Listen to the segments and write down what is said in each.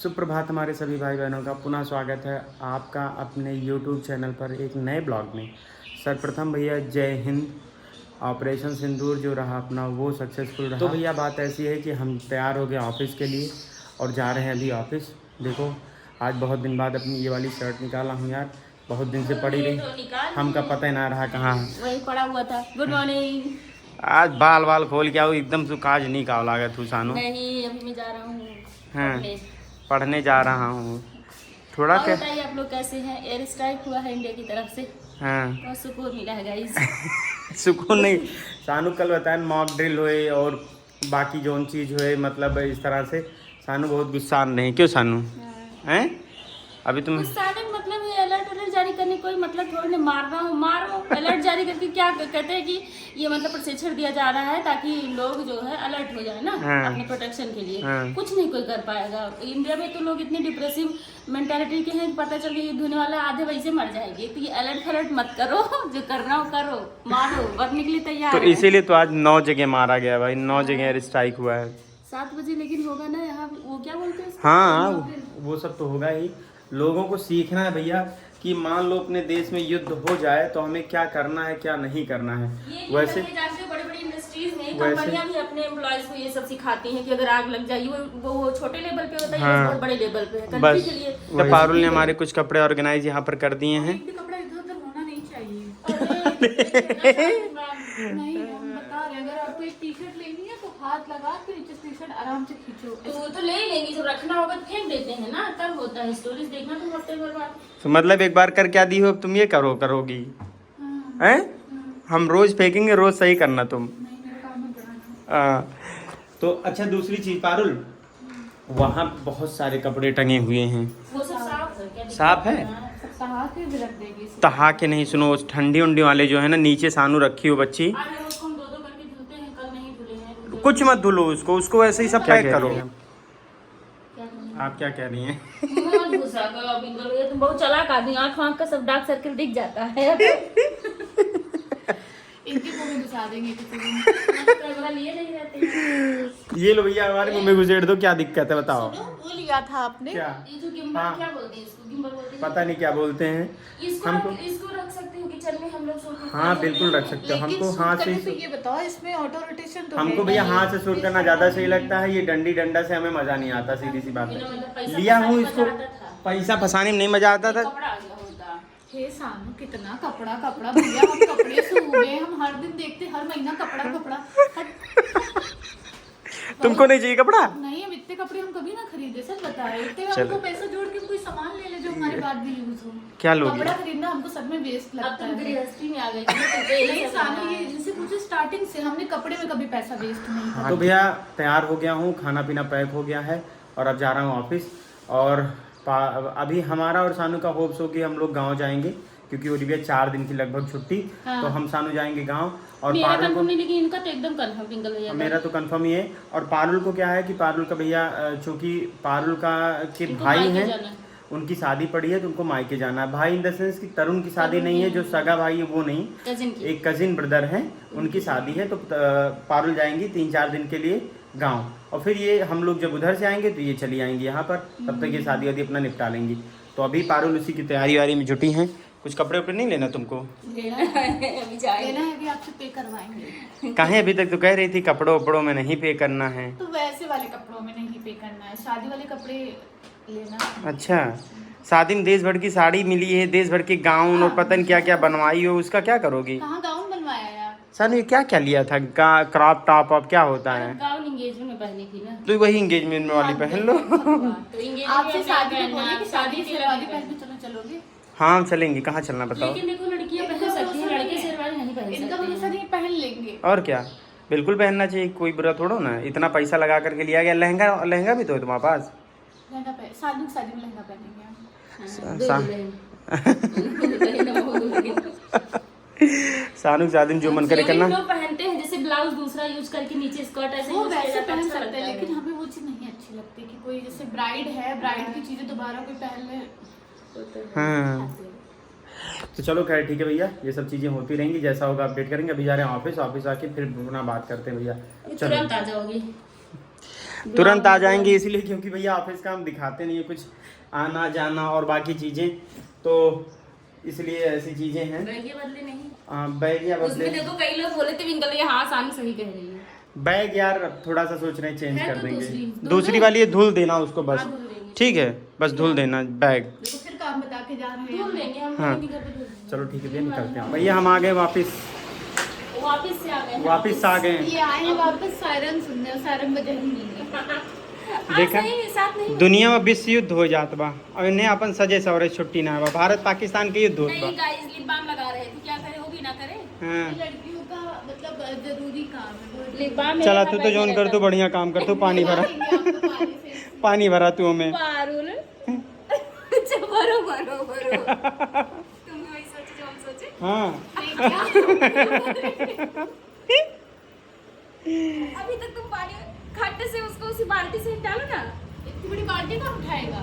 सुप्रभात हमारे सभी भाई बहनों का पुनः स्वागत है आपका अपने YouTube चैनल पर एक नए ब्लॉग में। सर्वप्रथम भैया जय हिंद। ऑपरेशन सिंदूर जो रहा अपना वो सक्सेसफुल रहा। तो भैया बात ऐसी है कि हम तैयार हो गए ऑफिस के लिए और जा रहे हैं अभी ऑफिस। देखो आज बहुत दिन बाद अपनी ये वाली शर्ट निकाला हूँ यार, बहुत दिन से पड़ी रही, हमका पता ही ना रहा कहाँ वही पड़ा हुआ था। Good morning. आज बाल बाल खोल के आओ एकदम से काज नहीं का लागत तू सानू। नहीं अभी मैं जा रहा हूँ पढ़ने जा रहा हूँ थोड़ा। और बताइए आप लोग कैसे हैं? एयर स्ट्राइक हुआ है इंडिया की तरफ से। हाँ बहुत सुकून मिला है गाइस। सुकून नहीं, सानू कल बताया मॉक ड्रिल हुए और बाकी जोन चीज़ हुए, मतलब इस तरह से सानू बहुत गुस्सा नहीं। क्यों सानू हैं? अभी तुम मतलब ये अलर्ट जारी करने कोई मतलब थोड़ी ना मारना हो मारो। अलर्ट जारी करके क्या कहते हैं कि ये मतलब प्रशिक्षण दिया जा रहा है ताकि लोग जो है अलर्ट हो जाए ना। हाँ। अपने प्रोटेक्शन के लिए। हाँ। कुछ नहीं कोई कर पाएगा। इंडिया में तो लोग इतने डिप्रेसिव मेंटालिटी के हैं, पता चल के युद्ध होने वाला आधे वैसे मर जाएंगे। तो ये अलर्ट फलर्ट मत करो, जो करना हो करो, मारो, मरने के लिए तैयार तो इसीलिए तो आज 9 जगह मारा गया भाई, 9 जगह एयर स्ट्राइक हुआ है। 7 बजे लेकिन होगा ना यहाँ, वो क्या बोलते हैं? हाँ वो सब तो होगा ही। लोगों को सीखना है भैया कि मान लो अपने देश में युद्ध हो जाए तो हमें क्या करना है क्या नहीं करना है। वैसे बड़ी बड़ी इंडस्ट्रीज में कंपनियां भी अपने एम्प्लॉयज को ये सब सिखाती हैं कि अगर आग लग जाए वो छोटे लेवल पे होता है। हाँ। बहुत बड़े लेवल पे है बस के लिए। पारुल ने हमारे कुछ कपड़े ऑर्गेनाइज यहाँ पर कर दिए हैं। कपड़ा इधर उधर होना नहीं चाहिए। नहीं हम बता रहे हैं, अगर आपको एक टी शर्ट लेनी है तो हाथ लगा के नीचे टी शर्ट आराम से खींचो। तो वो तो ले लेंगे, जब रखना होगा तो फेंक देते हैं ना, तब होता है। स्टोरीज देखना तुम हफ्ते भर बाद। तो मतलब एक बार कर क्या दी हो, अब तुम ये करोगी हैं? हम रोज फेंकेंगे, रोज सही करना तुम। नहीं मेरा काम है बढ़ाना। तो अच्छा दूसरी चीज पारुल, वहाँ बहुत सारे कपड़े टंगे हुए हैं। वो सब साफ है क्या? साफ है? सब सहा के भी रख देगी। तहा के नहीं, सुनो ठंडी उंडी वाले जो है ना नीचे सानू रखी हो बच्ची, आज रोज हम 2-2 करके धुलते हैं, कल नहीं धुले हैं। कुछ मत धुलो उसको वैसे ही सब पैक करो। क्या करना? आप क्या कह रही हैं? मत घुसा करो बिंगल, ये तुम बहुत चालाक आदमी। आँख का सब डार्क सर्कल दिख जाता है। इनके मुंह में घुसा देंगे किसी दिन। कैमरा लिए नहीं रहते हैं। ये लो भैया हमारे मुंह में घुसेड़ दो, क्या दिक्कत है बताओ? वो लिया था आपने। क्या ये जो गिम्बल हाँ। क्या बोलते हैं इसको? गिम्बल बोलते हैं। पता नहीं क्या बोलते हैं हमको। इसको रख सकते हो किचन में हम लोग शूट। हाँ बिल्कुल रख सकते हो। लेकिन हमको शूट हाथ करने से पे ये बताओ इसमें ऑटो रोटेशन तो हमको है भैया नहीं। हाथ से शूट करना ज्यादा सही लगता है। ये डंडी डंडा से हमें मजा नहीं आता, सीधी सी बात है। लिया हूँ इसको, पैसा फंसाने में नहीं मजा आता था। कपड़ा आ गया होता। हे सानू कितना कपड़ा कपड़ा भैया, हम कपड़े सूखे हम हर दिन देखते, हर महीना कपड़ा कपड़ा। तुमको नहीं चाहिए कपड़ा? नहीं हम इतने कपड़े हम कभी ना खरीदे, सच बता रहे इतने। चलो। हमको पैसा जोड़ के कोई सामान ले ले जो हमारे बाद भी यूज हो। क्या लोगे? कपड़ा खरीदना हमको सब में वेस्ट अब लगता तुम है। गृहस्थी में आ गई। नहीं सानू ये इनसे पूछो, स्टार्टिंग से हमने कपड़े में कभी पैसा वेस्ट नहीं करा। तो भैया तैयार हो गया हूँ, खाना पीना पैक हो गया है और अब जा रहा हूँ ऑफिस। और अभी हमारा और सानू का होप्स हो कि हम लोग गाँव जाएंगे क्योंकि ओलिविया 4 दिन की लगभग छुट्टी। हाँ। तो हम सानू जाएंगे गाँव। और मेरा पारुल को, कंफर्म नहीं, लेकिन इनका तो एकदम कंफर्म बिंगल भैया। मेरा तो कंफर्म ही है। और पारुल को क्या है कि पारुल का भैया चूंकि पारुल का के भाई हैं, उनकी शादी पड़ी है तो उनको मायके जाना है। भाई इन द सेंस कि तरुण की शादी नहीं है, जो सगा भाई है वो नहीं, कजिन की। एक कजिन ब्रदर है, उनकी शादी है। तो पारुल जाएंगी 3-4 दिन के लिए गांव, और फिर ये हम लोग जब उधर से आएंगे तो ये चली आएंगी यहाँ पर। तब तक ये शादी वादी अपना निपटा लेंगी। तो अभी पारुल उसी की तैयारी वारी में जुटी हैं। कुछ कपड़े उपड़े नहीं लेना तुमको? लेना है अभी जाएंगे। लेना है अभी आपसे पे करवाएंगे। कहीं अभी तक तो कह रही थी कपड़ों उपड़ों में नहीं पे करना है। तो वैसे वाले कपड़ों में नहीं पे करना है, शादी वाले कपड़े लेना। अच्छा, शादी में देश भर की साड़ी मिली है, देश भर के गाउन और पता नहीं क्या क्या बनवाई हो, उसका क्या करोगी? कहाँ गाउन बनवाया यार? सानू ये क्या क्या लिया था? क्रॉप टॉप अब क्या होता है? गाउन एंगेजमेंट में पहनी थी ना। तो वही एंगेजमेंट में वाली पहन लो। तो एंगेजमेंट आपसे शादी में बोले कि शादी के शेरवानी लिए पहन के चलो, चलोगे? हाँ हम चलेंगे, कहाँ चलना बताओ? लेकिन देखो लड़कियां पहन सकती हैं, लड़के शेरवानी नहीं पहन इनका सकते भरोसा नहीं, पहन लेंगे। और क्या, बिल्कुल पहनना चाहिए, कोई बुरा थोड़ो ना। इतना पैसा लगा करके लिया गया। लहंगा लहंगा भी तो है तुम्हारे पास। लहंगा पहन, शादी में लहंगा पहनेंगे हम। सानू के शादी में जो मन करे करना। लोग पहनते हैं जैसे ब्लाउज दूसरा यूज करके नीचे स्कर्ट ऐसे वो यूज वैसे किया जाता है, पहन अच्छा सकते हैं, लगता है। लेकिन हमें वो चीज नहीं अच्छी लगती कि कोई जैसे ब्राइड है, ब्राइड की चीजें दोबारा कोई पहन ले। हाँ तो चलो खैर ठीक है भैया, ये सब चीज़ें होती रहेंगी, जैसा होगा अपडेट करेंगे। अभी जा रहे हैं ऑफिस, ऑफिस आके फिर अपना बात करते हैं भैया। तुरंत आ जाओगी। तुरंत आ जाएंगे, इसलिए क्योंकि भैया ऑफिस का हम दिखाते नहीं है कुछ आना जाना और बाकी चीज़ें, तो इसलिए ऐसी चीज़ें हैं। बैग ये बदले नहीं, बैग या बदले, उसमें देखो कई लोग बोले थे विंकल ये हाँ सानी सही कह रही है। बैग यार अब थोड़ा सा सोच रहे हैं चेंज है कर तो देंगे। दूसरी दूसरी वाली ये धुल देना उसको बस, हाँ, धुल देंगे। ठीक है, बस धुल देना बैग। देखो फिर काम बता के जा रहे धुल हैं। देंगे हम, हाँ। नहीं घर पे धुल देंगे। चलो ठीक है भैया, निकलते हैं भैया, हम आ गए वापस, वापिस से आ गए हैं। वापस आ गए। ये आए हैं वापस सायरन सुनने, सायरन बजा ही नहीं है। देखा सही साथ नहीं दुनिया में विश्व युद्ध हो जात बा, अब इन्हें अपन सजे सवरे छुट्टी ना बा, भारत पाकिस्तान के युद्ध होत बा। नहीं गाइस लिप बाम लगा रहे थे, क्या करे वो भी ना करे। हाँ। लड़कियों का मतलब जरूरी काम है। लिप बाम चला तू तो जोन कर, तू बढ़िया काम कर, तू पानी भरा, पानी भरा तू हमें। पारुल अच्छा भरो भरो भरो तुम भी वही सोचे जो हम सोचे। हाँ अभी तक तुम पानी खट्टे से उसको उसी बाल्टी से डालो ना। इतनी बड़ी बाल्टी कौन उठाएगा?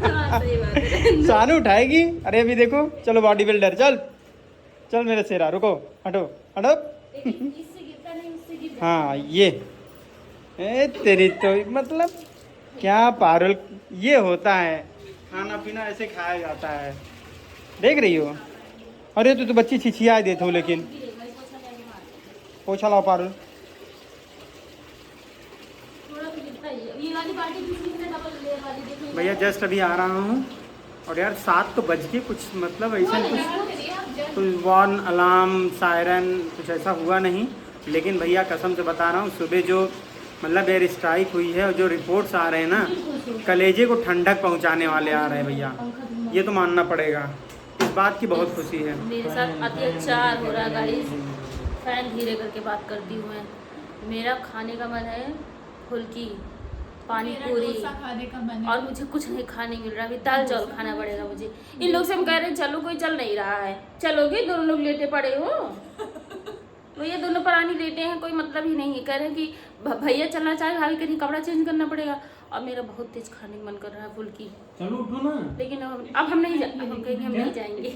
हाँ, सही बात है। सानू उठाएगी। अरे अभी देखो, चलो बॉडी बिल्डर, चल चल मेरे शेरा, रुको, हटो हटो। लेकिन इससे गिरता नहीं, उससे गिर जाता। हाँ ये ए तेरी तो मतलब क्या पारुल, ये होता है खाना पीना ऐसे खाया जाता है, देख रही हो। अरे तू तो बच्ची छिछिया देते हो, लेकिन गिरेगा, इसको अच्छा जाएगा मार। पोछा लाओ पारुल। थोड़ा तो गिरता ही है। ये वाली बाल्टी दूसरी में डबल लेयर वाली देखो। भैया जस्ट अभी आ रहा हूँ, और यार 7 तो बज के कुछ मतलब ऐसा कुछ वॉर्न अलार्म सायरन कुछ ऐसा हुआ नहीं, लेकिन भैया कसम से बता रहा हूँ सुबह जो मतलब एयर स्ट्राइक हुई है और जो रिपोर्ट्स आ रहे हैं ना, कलेजे को ठंडक पहुँचाने वाले आ रहे हैं भैया, ये तो मानना पड़ेगा। इस बात की बहुत खुशी है। मेरे साथ अत्याचार हो रहा है गाइस। फैन धीरे करके बात करती हूँ मैं। मेरा खाने का मन है फुल्की, पानी पूरी, खाने का मन है। और मुझे कुछ नहीं खाने मिल रहा। अभी दाल चावल खाना पड़ेगा मुझे। इन लोग से हम कह रहे हैं चलो, कोई चल नहीं रहा है। चलोगे? दोनों लोग लेटे पड़े हो भैया, दोनों प्राणी लेटे हैं, कोई मतलब ही नहीं है। कह रहे हैं कि भैया चलना चाहे, भाभी कहीं कपड़ा चेंज करना पड़ेगा। और मेरा बहुत तेज खाने का मन कर रहा है फुल्की, चलो उठो ना, लेकिन अब हम नहीं हम कहेंगे हम नहीं जाएंगे।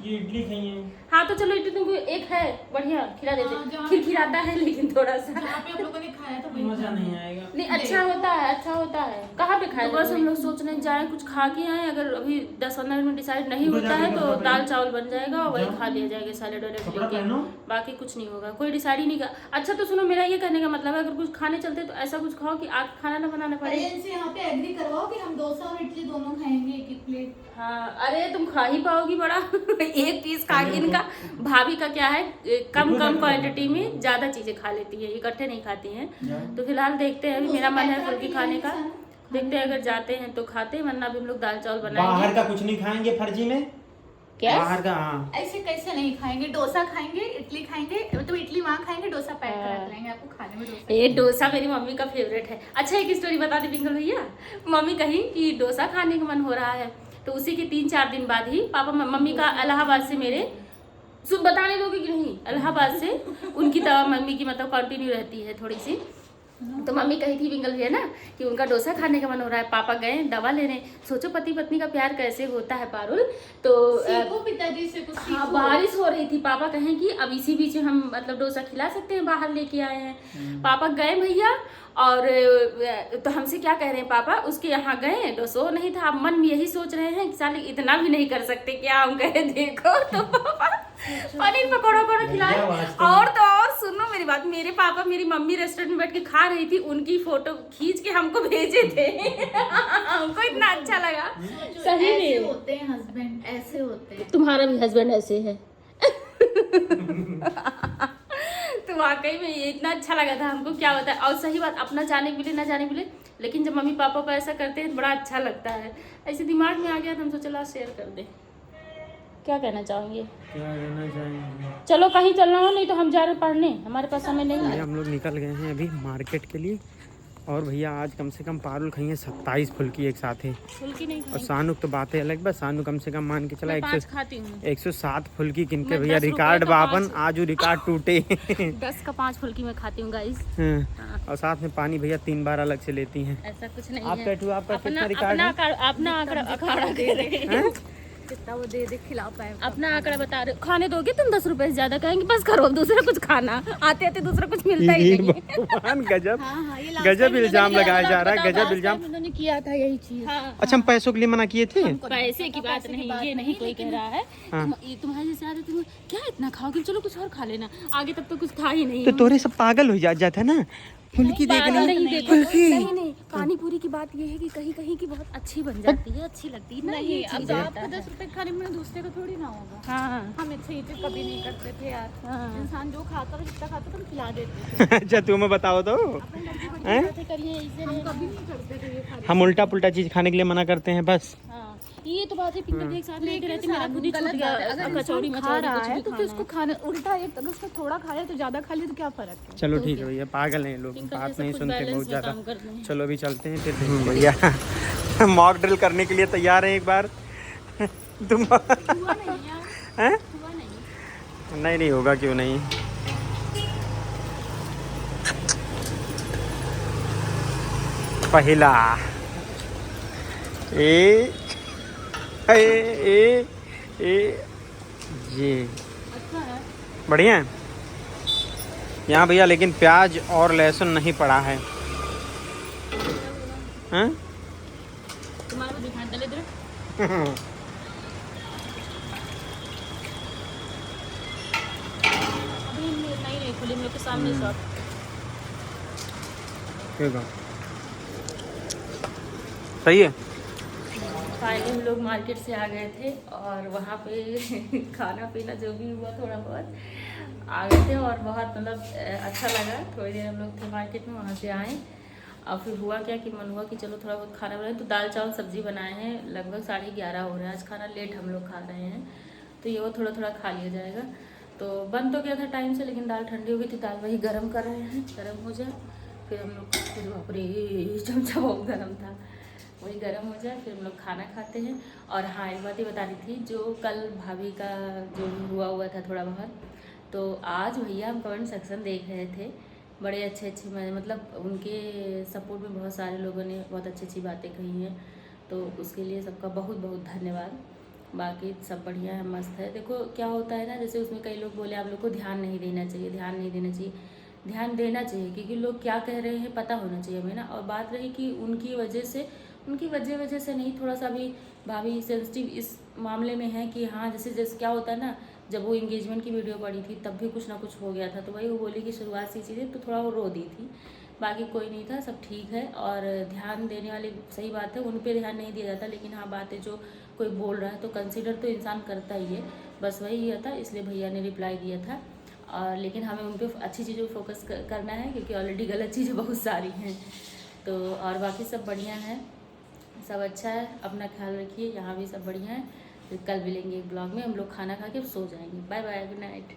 ये इडली खाइए। हाँ तो चलो, इडली तुमको एक है बढ़िया खिला देते। खिलखिलाता है लेकिन थोड़ा सा जहाँ पे आप लोगों ने खाया था वही मजा नहीं आएगा। नहीं, अच्छा होता है, अच्छा होता है। कहाँ पे खाए? तो बस हम लोग सोच रहे हैं जाए कुछ खा के आए। अगर अभी 10-15 मिनट में डिसाइड नहीं होता है तो दाल चावल बन जाएगा और वही खा लिया जाएगा, सैलेड वैलेड लेके। बाकी कुछ नहीं होगा, कोई डिसाइड ही नहीं का। अच्छा तो सुनो, मेरा ये कहने का मतलब है अगर कुछ खाने चलते तो ऐसा कुछ खाओ कि आग खाना ना बनाना पड़े। इनसे यहाँ पे एग्री करवाओ कि हम डोसा और इडली दोनों खाएंगे एक प्लेट। हाँ, अरे तुम खा ही पाओगी बड़ा एक पीस खा के। इनका भाभी का क्या है, कम क्वांटिटी में ज्यादा चीजें खा लेती है, इकट्ठे नहीं खाती हैं। तो फिलहाल देखते हैं, अभी मेरा मन है फुल्की खाने का। देखते हैं अगर जाते हैं तो खाते हैं, वरना अभी हम लोग दाल चावल बनाएंगे। बाहर का कुछ नहीं खाएंगे फर्जी में, क्या बाहर का। हाँ ऐसे कैसे नहीं खाएंगे? डोसा खाएंगे, इडली खाएंगे, तो इडली वहाँ खाएंगे, डोसा पैक करा के लाएंगे आपको खाने में। डोसा ये डोसा मेरी मम्मी का फेवरेट है। अच्छा एक स्टोरी बता दे पिंकल भैया। मम्मी कही कि डोसा खाने का मन हो रहा है, तो उसी के 3-4 दिन बाद ही पापा मम्मी का इलाहाबाद से मेरे बताने दोगे कि नहीं, इलाहाबाद से उनकी दवा मम्मी की मतलब कंटिन्यू रहती है थोड़ी सी। तो मम्मी कही थी पिंकल भैया ना कि उनका डोसा खाने का मन हो रहा है। पापा गए दवा लेने। सोचो पति पत्नी का प्यार कैसे होता है पारुल। तो सीखो पिताजी से कुछ हाँ, सीखो। बारिश हो रही थी। पापा कहें कि अब इसी बीच में हम मतलब डोसा खिला सकते हैं, बाहर लेके आए हैं। पापा गए भैया, और तो हमसे क्या कह रहे हैं पापा, उसके यहाँ गए, डोसो नहीं था। अब मन में यही सोच रहे हैं कि साले इतना भी नहीं कर सकते क्या। हम गए देखो तो पापा पनीर पकौड़ा खिलाए। और तो और सुनो मेरी बात, मेरे पापा मेरी मम्मी रेस्टोरेंट में बैठ के खा रही थी, उनकी फोटो खींच के हमको भेजे थे हमको इतना अच्छा लगा। सही ऐसे में होते हैं हस्बैंड, ऐसे होते हैं। तुम्हारा भी हस्बैंड ऐसे है तो वाकई में ये इतना अच्छा लगा था हमको, क्या होता है। और सही बात, अपना जाने के लिए ना जाने के लिए, लेकिन जब मम्मी पापा को ऐसा करते हैं बड़ा अच्छा लगता है। ऐसे दिमाग में आ गया तो हम सोचा चला शेयर कर दे। क्या कहना चाहेंगे? क्या कहना चाहेंगे? चलो कहीं चलना हो, नहीं तो हम जा रहे पढ़ने, हमारे पास समय नहीं है। हम लोग निकल गए हैं अभी मार्केट के लिए, और भैया आज कम से कम पारुल खाई है 27 फुल्की एक साथ है। फुल्की नहीं और सानू तो बात है अलग, बस सानू कम से कम मान के चला खाती हूँ। 107 फुल्की किनके मैं भैया 10 रिकॉर्ड रुपए का बापन, आज वो रिकॉर्ड टूटे 10 का 5 फुल्की में खाती हूँ गाइस। हाँ। और साथ में पानी भैया 3 बार अलग से लेती हैं। ऐसा कुछ नहीं आप है, कैटू आपका अपना कितना रिकॉर्ड है? अपना अखाड़ा दे रहे हैं। कितना वो दे खिला पाए। अपना आंकड़ा बता रहे हो। खाने दोगे तुम 10 रुपए से ज्यादा, कहेंगे बस करो दूसरा कुछ खाना, आते आते दूसरा कुछ मिलता ही नहीं। भगवान गजब, हाँ, ये गजब इल्जाम लगाया जा रहा है, गजब इल्जाम। उन्होंने किया था यही चीज। हाँ, अच्छा, हम पैसों के लिए मना किए थे? पैसे की बात नहीं, ये नहीं कोई कह रहा है। तुम्हारे जैसे आदत, तुम क्या इतना खाओगे, चलो कुछ और खा लेना, आगे तब तो कुछ खा ही नहीं। तो तोरे सब पागल हो जाता है ना। फुल्की देखनी नहीं, पानी पूरी की बात ये है कि कहीं कहीं की बहुत अच्छी बन जाती है, अच्छी लगती है ना। नहीं, अब आपको 10 रुपए खाने में दूसरे को थोड़ी ना होगा। हाँ, हम इच्छा ये चीज कभी नहीं करते थे यार। हाँ। इंसान जो खाता था, जितना खाता था, हम खिला देते थे। अच्छा, तुम्हें बताओ तो, हैं? करिए इसे। हम कभी नहीं करते थे ये खाने। हम उल्टा पुल्टा चीज खाने के लिए मना करते हैं बस। हाँ, ये तो बात है, पिंकर एक साथ लेके रहते, मेरा खुद ही छूट गलत गया। बात है। अगर कचौड़ी इंसान खा मचौड़ी रहा कुछ है भी तो खाना फिर उसको खाना उल्टा एक, अगर उसको थोड़ा खाया तो ज्यादा खा लिया तो क्या फर्क है। चलो ठीक है भैया, पागल हैं लोग, पिंकर बात जैसे नहीं खुद सुनते बैलेंस बहुत में ज्यादा। काम करते हैं। चलो अभी चलते हैं फिर भैया मॉक ड्रिल करने के लिए तैयार हैं एक बार। तुम हुआ नहीं यार, हैं? हुआ नहीं। नहीं होगा, क्यों नहीं। पहला ए ए ए ए ये अच्छा है। बढ़िया है यहाँ भैया, लेकिन प्याज और लहसुन नहीं पड़ा है। हैं? तुम्हारा भी दिखा दले इधर। अभी नहीं खुली, मेरे के सामने शॉप। ठीक है, सही है। फाइनली हम लोग मार्केट से आ गए थे और वहाँ पे खाना पीना जो भी हुआ थोड़ा बहुत आ गए थे और बहुत मतलब अच्छा लगा। थोड़ी देर हम लोग थे मार्केट में, वहाँ से आए और फिर हुआ क्या कि मन हुआ कि चलो थोड़ा बहुत खाना बनाए, तो दाल चावल सब्जी बनाए हैं। लगभग 11:30 हो रहे हैं, आज खाना लेट हम लोग खा रहे हैं, तो ये वो थोड़ा थोड़ा खा लिया जाएगा। तो बन तो गया था टाइम से, लेकिन दाल ठंडी हो गई थी, दाल वही गर्म कर रहे हैं, गर्म हो जाए फिर हम लोग, फिर बाप रे चमचा बहुत गर्म था, वही गर्म हो जाए फिर हम लोग खाना खाते हैं। और हाँ, एक बात ही बता रही थी, जो कल भाभी का जो हुआ था थोड़ा बहुत, तो आज भैया हम कमेंट सेक्शन देख रहे थे, बड़े अच्छे मतलब उनके सपोर्ट में बहुत सारे लोगों ने बहुत अच्छी अच्छी बातें कही हैं, तो उसके लिए सबका बहुत बहुत धन्यवाद। बाकी सब बढ़िया है, मस्त है। देखो क्या होता है ना, जैसे उसमें कई लोग बोले आप लोग को ध्यान नहीं देना चाहिए, ध्यान नहीं देना चाहिए, ध्यान देना चाहिए, क्योंकि लोग क्या कह रहे हैं पता होना चाहिए हमें ना। और बात रही कि उनकी वजह से नहीं, थोड़ा सा भी भाभी सेंसिटिव इस मामले में है कि हाँ, जैसे क्या होता है ना, जब वो इंगेजमेंट की वीडियो पड़ी थी तब भी कुछ ना कुछ हो गया था, तो वही वो बोली कि शुरुआत से चीज़ें तो थोड़ा वो रो दी थी, बाकी कोई नहीं था, सब ठीक है। और ध्यान देने वाली सही बात है, उन पर ध्यान नहीं दिया जाता, लेकिन हाँ बात है, जो कोई बोल रहा है तो कंसिडर तो इंसान करता ही है, बस वही ये था, इसलिए भैया ने रिप्लाई दिया था। और लेकिन हमें उन पर अच्छी चीज़ों पर फोकस करना है, क्योंकि ऑलरेडी गलत चीज़ें बहुत सारी हैं। तो और बाकी सब बढ़िया है, सब अच्छा है, अपना ख्याल रखिए, यहाँ भी सब बढ़िया है। फिर कल मिलेंगे एक ब्लॉग में, हम लोग खाना खा के सो जाएंगे। Bye bye, good night.